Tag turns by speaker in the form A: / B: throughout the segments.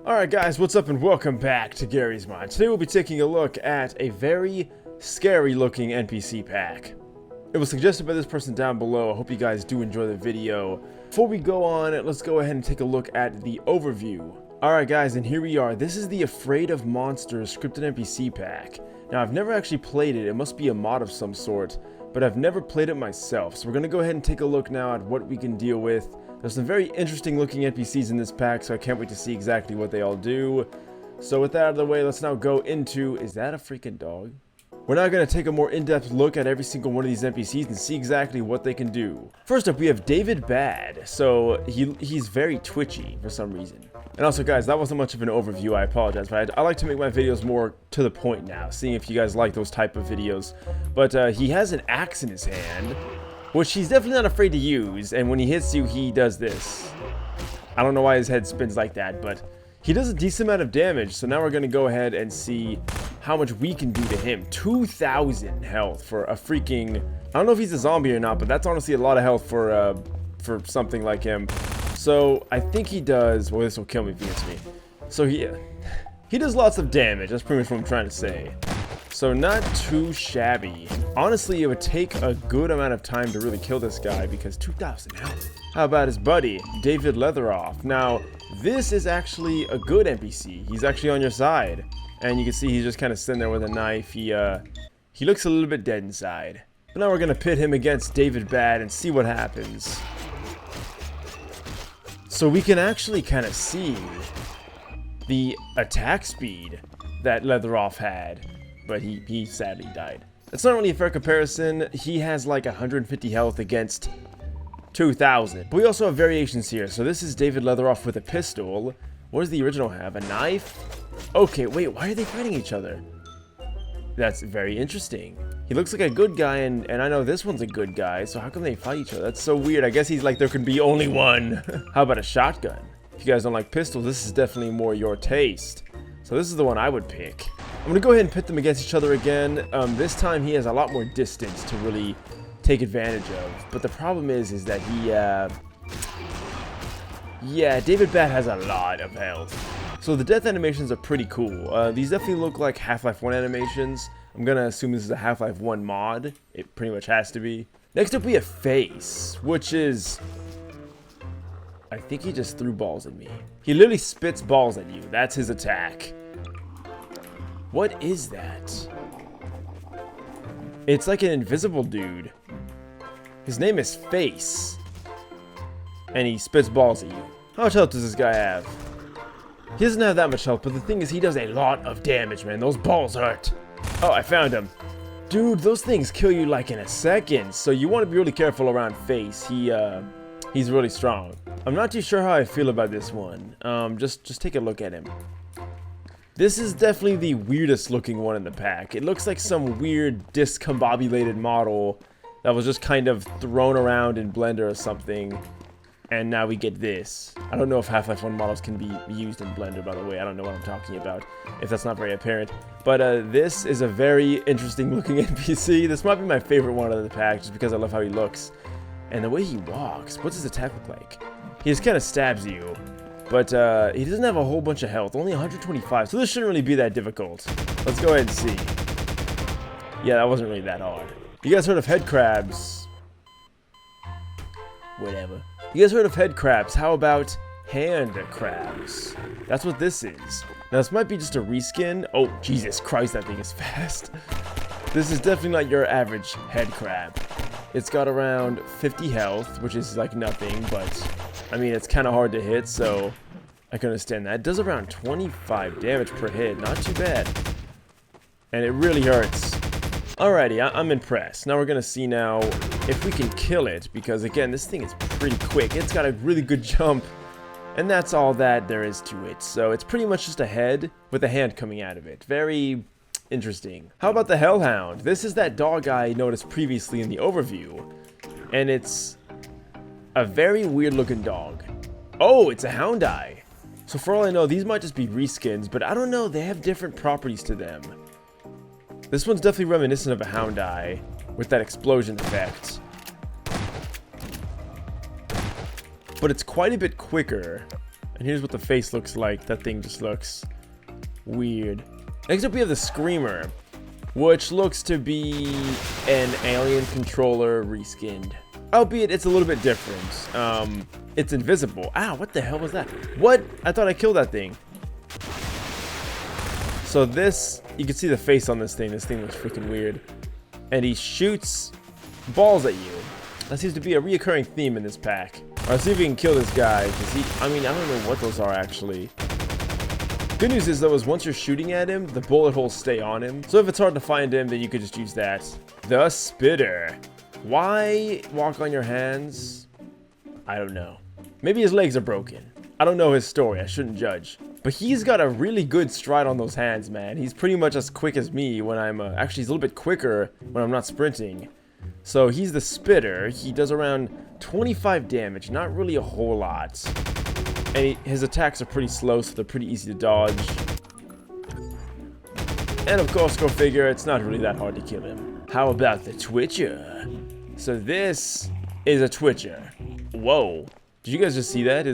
A: Alright guys, what's up and welcome back to Garry's Mind. Today we'll be taking a look at a very scary looking NPC pack. It was suggested by this person down below. I hope you guys do enjoy the video. Before we go on, let's go ahead and take a look at the overview. Alright guys, and here we are. This is the Afraid of Monsters scripted NPC pack. Now I've never actually played it. It must be a mod of some sort, but I've never played it myself. So we're going to go ahead and take a look now at what we can deal with. There's some very interesting looking NPCs in this pack, so I can't wait to see exactly what they all do. So with that out of the way, let's now go into... Is that a freaking dog? We're now going to take a more in-depth look at every single one of these NPCs and see exactly what they can do. First up, we have David Bad. So he's very twitchy for some reason. And also guys, that wasn't much of an overview, I apologize, but I like to make my videos more to the point now, seeing if you guys like those type of videos. But he has an axe in his hand, which he's definitely not afraid to use, and when he hits you, he does this. I don't know why his head spins like that, but he does a decent amount of damage, so now we're going to go ahead and see how much we can do to him. 2,000 health for a freaking... I don't know if he's a zombie or not, but that's honestly a lot of health for something like him. So, I think he does... Well, this will kill me if he hits me. So, he does lots of damage, that's pretty much what I'm trying to say. So not too shabby. Honestly, it would take a good amount of time to really kill this guy because 2,000 health. How about his buddy, David Leatheroff? Now, this is actually a good NPC. He's actually on your side. And you can see he's just kind of sitting there with a knife. He looks a little bit dead inside. But now we're going to pit him against David Bad and see what happens. So we can actually kind of see the attack speed that Leatheroff had. But he sadly died. It's not really a fair comparison. He has like 150 health against 2,000. But we also have variations here. So this is David Leatheroff with a pistol. What does the original have? A knife? Okay, wait, why are they fighting each other? That's very interesting. He looks like a good guy, and I know this one's a good guy, so how come they fight each other? That's so weird. I guess he's like, there can be only one. How about a shotgun? If you guys don't like pistols, this is definitely more your taste. So this is the one I would pick. I'm going to go ahead and pit them against each other again. This time he has a lot more distance to really take advantage of. But the problem is that he, yeah, David Bat has a lot of health. So the death animations are pretty cool. These definitely look like Half-Life 1 animations. I'm going to assume this is a Half-Life 1 mod. It pretty much has to be. Next up we have Face, which is... I think he just threw balls at me. He literally spits balls at you. That's his attack. What is that? It's like an invisible dude. His name is Face. And he spits balls at you. How much health does this guy have? He doesn't have that much health, but the thing is he does a lot of damage, man. Those balls hurt. Oh, I found him. Dude, those things kill you like in a second. So you want to be really careful around Face. He's really strong. I'm not too sure how I feel about this one. Just take a look at him. This is definitely the weirdest looking one in the pack. It looks like some weird discombobulated model that was just kind of thrown around in Blender or something. And now we get this. I don't know if Half-Life 1 models can be used in Blender, by the way. I don't know what I'm talking about, if that's not very apparent. But this is a very interesting looking NPC. This might be my favorite one of the pack, just because I love how he looks. And the way he walks, what's his attack look like? He just kind of stabs you. But he doesn't have a whole bunch of health, only 125, so this shouldn't really be that difficult. Let's go ahead and see. Yeah, that wasn't really that hard. You guys heard of head crabs? Whatever. You guys heard of head crabs? How about hand crabs? That's what this is. Now this might be just a reskin. Oh, Jesus Christ, that thing is fast. This is definitely not your average head crab. It's got around 50 health, which is like nothing, but I mean, it's kind of hard to hit, so I can understand that. It does around 25 damage per hit, not too bad. And it really hurts. Alrighty, I'm impressed. Now we're going to see now if we can kill it, because again, this thing is pretty quick. It's got a really good jump, and that's all that there is to it. So it's pretty much just a head with a hand coming out of it. Very interesting. How about the Hellhound? This is that dog I noticed previously in the overview, and it's a very weird looking dog. Oh, it's a hound eye. So for all I know, these might just be reskins, but I don't know, they have different properties to them. This one's definitely reminiscent of a hound eye with that explosion effect. But it's quite a bit quicker. And here's what the face looks like. That thing just looks weird. Next up we have the Screamer, which looks to be an alien controller reskinned. Albeit it's a little bit different. It's invisible. Ow, what the hell was that? What? I thought I killed that thing. So this, you can see the face on this thing. This thing looks freaking weird. And he shoots balls at you. That seems to be a reoccurring theme in this pack. Let's see if we can kill this guy. Cause he, I mean, I don't know what those are actually. Good news is though, is once you're shooting at him, the bullet holes stay on him. So if it's hard to find him, then you could just use that. The Spitter. Why walk on your hands? I don't know. Maybe his legs are broken. I don't know his story. I shouldn't judge. But he's got a really good stride on those hands, man. He's pretty much as quick as me when I'm... actually, he's a little bit quicker when I'm not sprinting. So he's the Spitter. He does around 25 damage. Not really a whole lot. And his attacks are pretty slow, so they're pretty easy to dodge. And of course, go figure, it's not really that hard to kill him. How about the Twitcher? So this is a Twitcher. Whoa. Did you guys just see that?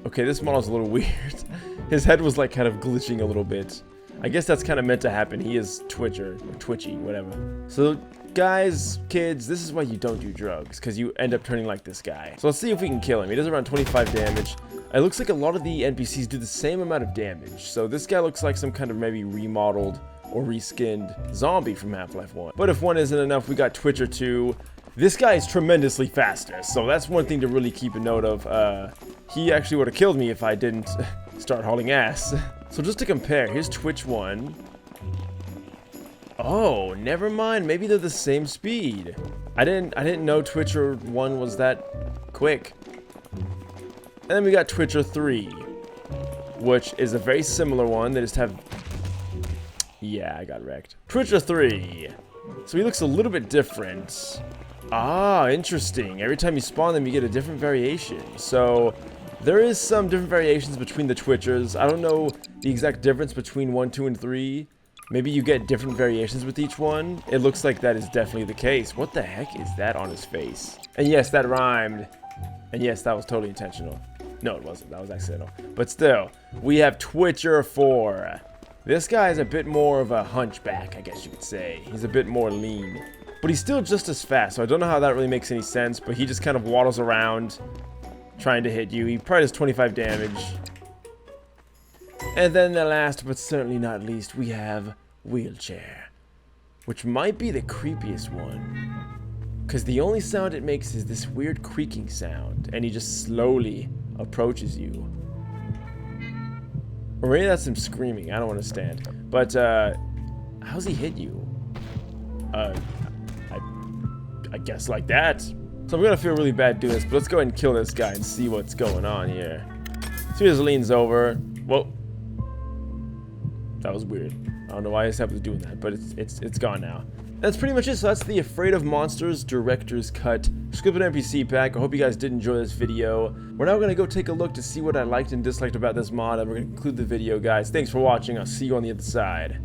A: Okay, this model's a little weird. His head was like kind of glitching a little bit. I guess that's kind of meant to happen. He is Twitcher, or twitchy, whatever. So guys, kids, this is why you don't do drugs, because you end up turning like this guy. So let's see if we can kill him. He does around 25 damage. It looks like a lot of the NPCs do the same amount of damage. So this guy looks like some kind of maybe remodeled or reskinned zombie from Half-Life 1. But if one isn't enough, we got Twitcher 2. This guy is tremendously faster, so that's one thing to really keep a note of. He actually would have killed me if I didn't start hauling ass. So just to compare, here's Twitch 1. Oh, never mind. Maybe they're the same speed. I didn't know Twitcher 1 was that quick. And then we got Twitcher 3, which is a very similar one. They just have... Yeah, I got wrecked. Twitcher 3. So he looks a little bit different. Ah, interesting. Every time you spawn them, you get a different variation. So there is some different variations between the Twitchers. I don't know the exact difference between 1, 2, and 3. Maybe you get different variations with each one. It looks like that is definitely the case. What the heck is that on his face? And yes, that rhymed. And yes, that was totally intentional. No, it wasn't. That was accidental. But still, we have Twitcher 4. This guy is a bit more of a hunchback, I guess you could say. He's a bit more lean. But he's still just as fast, so I don't know how that really makes any sense, but he just kind of waddles around trying to hit you. He probably does 25 damage. And then the last, but certainly not least, we have Wheelchair, which might be the creepiest one. Because the only sound it makes is this weird creaking sound, and he just slowly approaches you. Or maybe that's him screaming, I don't understand. But, how's he hit you? I guess like that. So I'm gonna feel really bad doing this, but let's go ahead and kill this guy and see what's going on here. So he just leans over. Whoa. That was weird. I don't know why I just happened to doing that, but it's gone now. That's pretty much it. So that's the Afraid of Monsters Director's Cut scripted NPC pack. I hope you guys did enjoy this video. We're now gonna go take a look to see what I liked and disliked about this mod, and we're gonna conclude the video, guys. Thanks for watching. I'll see you on the other side.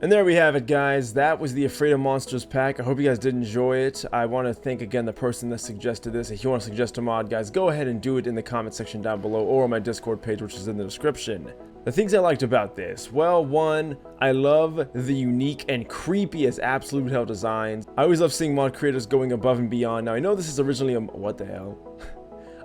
A: And there we have it, guys. That was the Afraid of Monsters pack. I hope you guys did enjoy it. I want to thank again the person that suggested this. If you want to suggest a mod, guys, go ahead and do it in the comment section down below or on my Discord page, which is in the description. The things I liked about this, well, one, I love the unique and creepy as absolute hell designs. I always love seeing mod creators going above and beyond. Now, I know this is originally a... What the hell?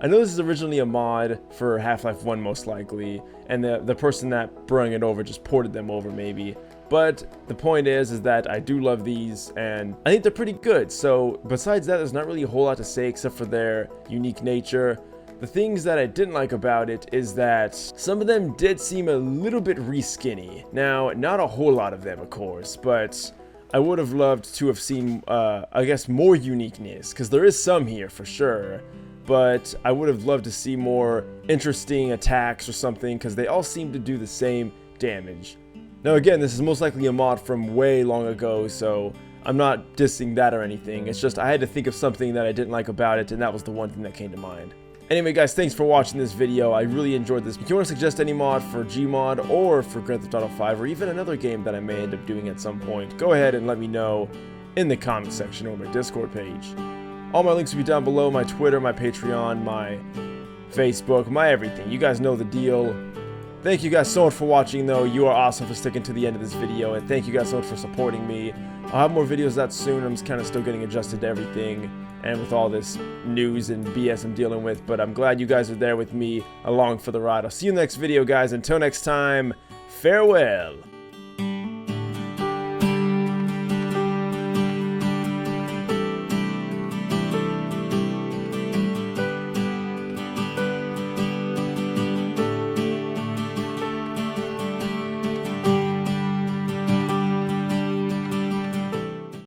A: I know this is originally a mod for Half-Life 1, most likely, and the person that brought it over just ported them over, maybe. But the point is that I do love these, and I think they're pretty good. So besides that, there's not really a whole lot to say except for their unique nature. The things that I didn't like about it is that some of them did seem a little bit re-skinny. Now, not a whole lot of them, of course, but I would have loved to have seen, I guess, more uniqueness, because there is some here for sure. But I would have loved to see more interesting attacks or something, because they all seem to do the same damage. Now again, this is most likely a mod from way long ago, so I'm not dissing that or anything. It's just I had to think of something that I didn't like about it, and that was the one thing that came to mind. Anyway, guys, thanks for watching this video. I really enjoyed this. If you want to suggest any mod for Gmod or for Grand Theft Auto 5 or even another game that I may end up doing at some point, go ahead and let me know in the comment section or my Discord page. All my links will be down below, my Twitter, my Patreon, my Facebook, my everything. You guys know the deal. Thank you guys so much for watching, though. You are awesome for sticking to the end of this video, and thank you guys so much for supporting me. I'll have more videos out soon. I'm just kind of still getting adjusted to everything and with all this news and BS I'm dealing with, but I'm glad you guys are there with me along for the ride. I'll see you in the next video, guys. Until next time, farewell.